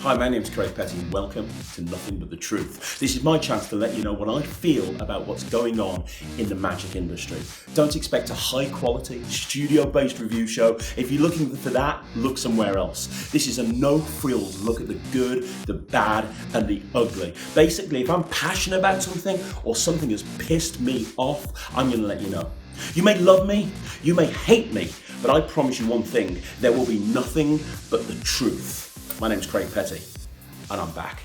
Hi, my name's Craig Petty and welcome to Nothing But The Truth. This is my chance to let you know what I feel about what's going on in the magic industry. Don't expect a high quality, studio-based review show. If you're looking for that, look somewhere else. This is a no-frills look at the good, the bad and the ugly. Basically, if I'm passionate about something or something has pissed me off, I'm going to let you know. You may love me, you may hate me, but I promise you one thing, there will be nothing but the truth. My name's Craig Petty, and I'm back.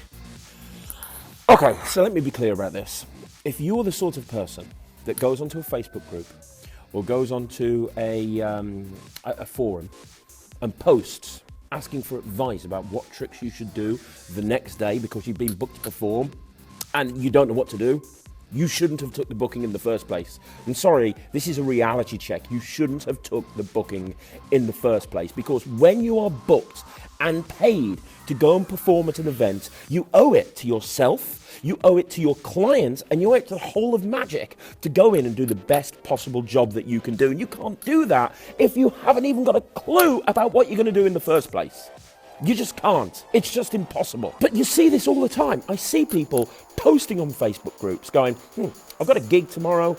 Okay, so let me be clear about this. If you're the sort of person that goes onto a Facebook group or goes onto a forum and posts asking for advice about what tricks you should do the next day because you've been booked to perform and you don't know what to do, you shouldn't have took the booking in the first place. I'm sorry, this is a reality check. You shouldn't have took the booking in the first place because when you are booked and paid to go and perform at an event, you owe it to yourself, you owe it to your clients, and you owe it to the whole of Magic to go in and do the best possible job that you can do. And you can't do that if you haven't even got a clue about what you're going to do in the first place. You just can't. It's just impossible. But you see this all the time. I see people posting on Facebook groups going, I've got a gig tomorrow,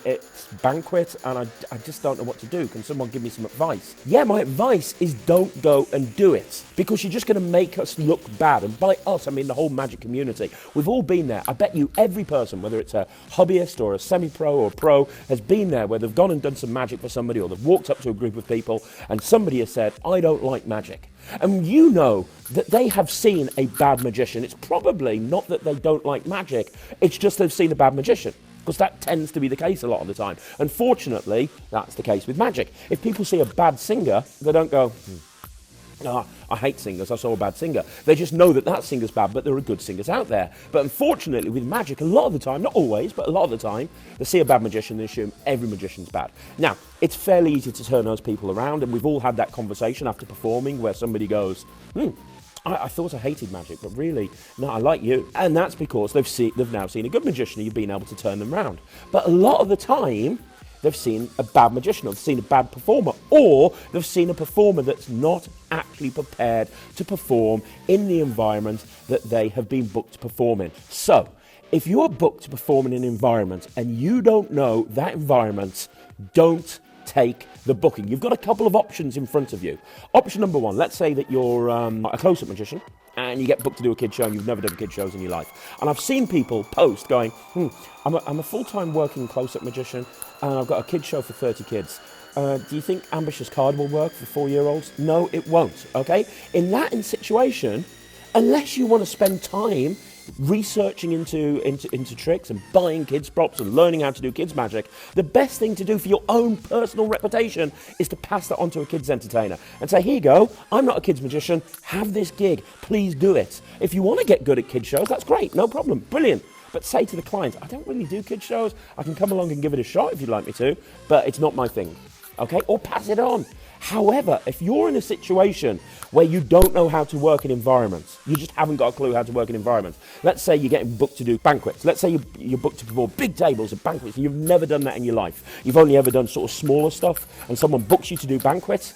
it's banquet, and I just don't know what to do. Can someone give me some advice? Yeah, my advice is don't go and do it, because you're just going to make us look bad. And by us, I mean the whole magic community. We've all been there. I bet you every person, whether it's a hobbyist or a semi-pro or a pro, has been there where they've gone and done some magic for somebody, or they've walked up to a group of people and somebody has said, I don't like magic. And you know that they have seen a bad magician. It's probably not that they don't like magic, it's just they've seen a bad magician, because that tends to be the case a lot of the time. Unfortunately, that's the case with magic. If people see a bad singer, they don't go, I hate singers, I saw a bad singer. They just know that that singer's bad, but there are good singers out there. But unfortunately, with magic, a lot of the time, not always, but a lot of the time, they see a bad magician, they assume every magician's bad. Now, it's fairly easy to turn those people around, and we've all had that conversation after performing where somebody goes, I thought I hated magic, but really, no, I like you. And that's because they've now seen a good magician and you've been able to turn them around. But a lot of the time, they've seen a bad magician, or they've seen a bad performer, or they've seen a performer that's not actually prepared to perform in the environment that they have been booked to perform in. So, if you're booked to perform in an environment and you don't know that environment, don't take the booking. You've got a couple of options in front of you. Option number one, let's say that you're a close-up magician and you get booked to do a kid show and you've never done kid shows in your life. And I've seen people post going, I'm a full-time working close-up magician and I've got a kid show for 30 kids. Do you think Ambitious Card will work for 4-year-olds? No, it won't, okay? In that situation, unless you want to spend time researching into tricks and buying kids props and learning how to do kids magic, the best thing to do for your own personal reputation is to pass that on to a kids entertainer and say, here you go, I'm not a kids magician, have this gig, please do it. If you want to get good at kid shows, that's great, no problem, brilliant. But say to the client, I don't really do kid shows, I can come along and give it a shot if you'd like me to, but it's not my thing, okay? Or pass it on. However, if you're in a situation where you don't know how to work in environments, you just haven't got a clue how to work in environments. Let's say you're getting booked to do banquets. Let's say you're booked to perform big tables at banquets and you've never done that in your life. You've only ever done sort of smaller stuff and someone books you to do banquets.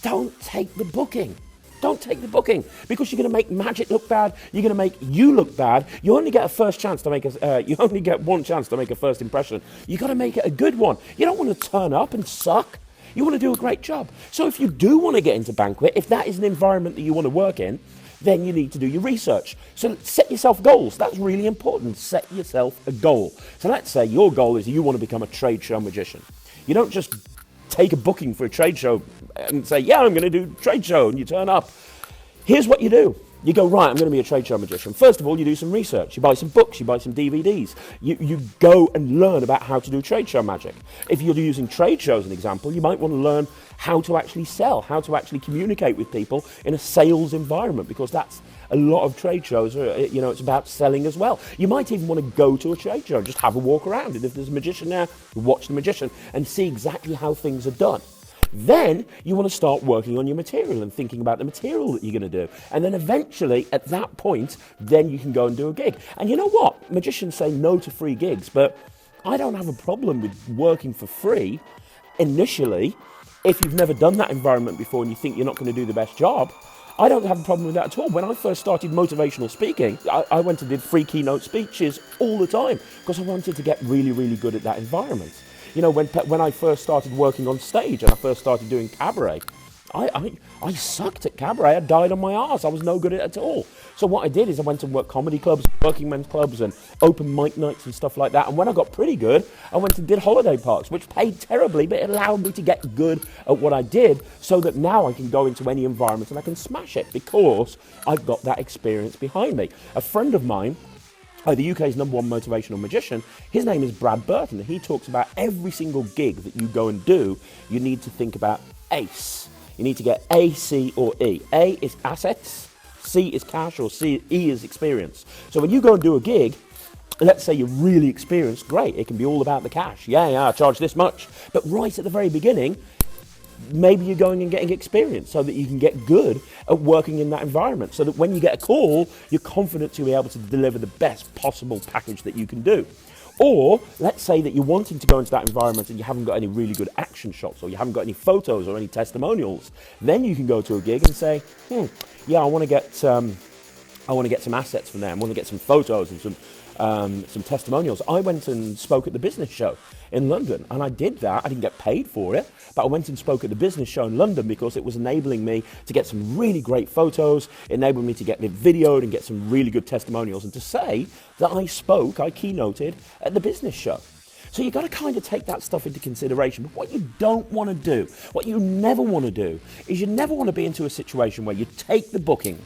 Don't take the booking. Don't take the booking, because you're going to make magic look bad. You're going to make you look bad. You only get a first chance to make you only get one chance to make a first impression. You got to make it a good one. You don't want to turn up and suck. You want to do a great job. So if you do want to get into banquet, if that is an environment that you want to work in, then you need to do your research. So set yourself goals. That's really important. Set yourself a goal. So let's say your goal is you want to become a trade show magician. You don't just take a booking for a trade show and say, yeah, I'm going to do a trade show, and you turn up. Here's what you do. You go, right, I'm going to be a trade show magician. First of all, you do some research. You buy some books, you buy some DVDs. You go and learn about how to do trade show magic. If you're using trade shows as an example, you might want to learn how to actually sell, how to actually communicate with people in a sales environment, because that's a lot of trade shows, it's about selling as well. You might even want to go to a trade show and just have a walk around. And if there's a magician there, watch the magician and see exactly how things are done. Then you want to start working on your material and thinking about the material that you're going to do. And then eventually, at that point, then you can go and do a gig. And you know what? Magicians say no to free gigs, but I don't have a problem with working for free initially. If you've never done that environment before and you think you're not going to do the best job, I don't have a problem with that at all. When I first started motivational speaking, I went and did free keynote speeches all the time because I wanted to get really, really good at that environment. You know, when I first started working on stage and I first started doing cabaret, I sucked at cabaret. I died on my arse. I was no good at it at all. So what I did is I went and worked comedy clubs, working men's clubs, and open mic nights and stuff like that. And when I got pretty good, I went and did holiday parks, which paid terribly, but it allowed me to get good at what I did so that now I can go into any environment and I can smash it because I've got that experience behind me. A friend of mine, the UK's #1 motivational magician, his name is Brad Burton. He talks about every single gig that you go and do, you need to think about ACE. You need to get A, C, or E. A is assets, C is cash, or E is experience. So when you go and do a gig, let's say you're really experienced, great, it can be all about the cash. Yeah, I charge this much. But right at the very beginning, maybe you're going and getting experience so that you can get good at working in that environment, so that when you get a call, you're confident to be able to deliver the best possible package that you can do. Or let's say that you're wanting to go into that environment and you haven't got any really good action shots, or you haven't got any photos or any testimonials. Then you can go to a gig and say, yeah, I want to get some assets from them. I want to get some photos and some testimonials. I went and spoke at the business show in London, and I did that. I didn't get paid for it, but I went and spoke at the business show in London because it was enabling me to get some really great photos, enabled me to get it videoed and get some really good testimonials, and to say that I keynoted at the business show. So you've got to kind of take that stuff into consideration. But what you don't want to do, what you never want to do, is you never want to be into a situation where you take the booking,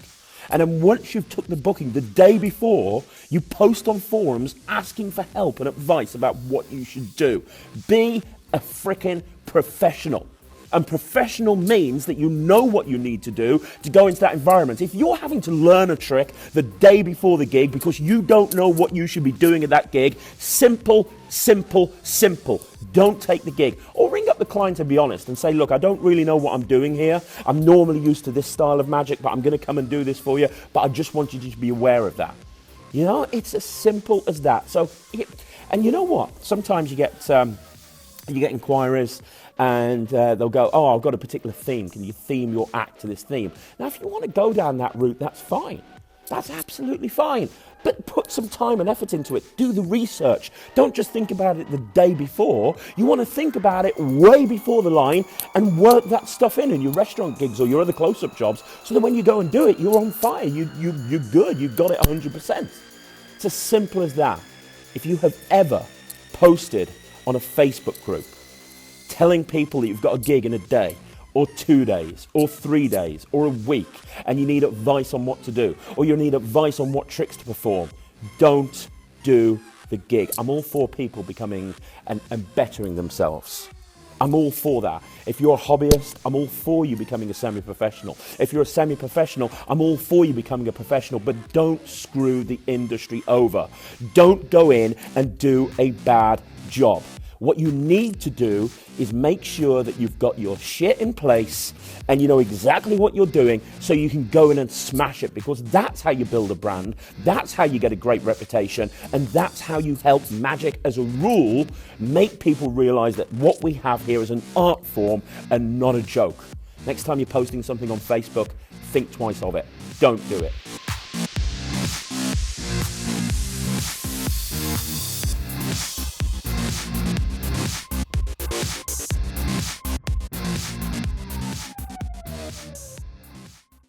and then once you've took the booking, the day before, you post on forums asking for help and advice about what you should do. Be a freaking professional. And professional means that you know what you need to do to go into that environment. If you're having to learn a trick the day before the gig because you don't know what you should be doing at that gig, simple. Don't take the gig. Or ring up the client and be honest and say, look, I don't really know what I'm doing here. I'm normally used to this style of magic, but I'm going to come and do this for you. But I just want you to be aware of that. You know, it's as simple as that. So, and you know what? Sometimes you get inquiries, and they'll go, oh, I've got a particular theme. Can you theme your act to this theme? Now, if you want to go down that route, that's fine. That's absolutely fine. But put some time and effort into it. Do the research. Don't just think about it the day before. You want to think about it way before the line and work that stuff in your restaurant gigs or your other close-up jobs, so that when you go and do it, you're on fire. You're good. You've got it 100%. It's as simple as that. If you have ever posted on a Facebook group telling people that you've got a gig in a day, or 2 days, or 3 days, or a week, and you need advice on what to do, or you need advice on what tricks to perform, don't do the gig. I'm all for people becoming and bettering themselves. I'm all for that. If you're a hobbyist, I'm all for you becoming a semi-professional. If you're a semi-professional, I'm all for you becoming a professional, but don't screw the industry over. Don't go in and do a bad job. What you need to do is make sure that you've got your shit in place and you know exactly what you're doing, so you can go in and smash it, because that's how you build a brand, that's how you get a great reputation, and that's how you help magic as a rule make people realize that what we have here is an art form and not a joke. Next time you're posting something on Facebook, think twice of it. Don't do it.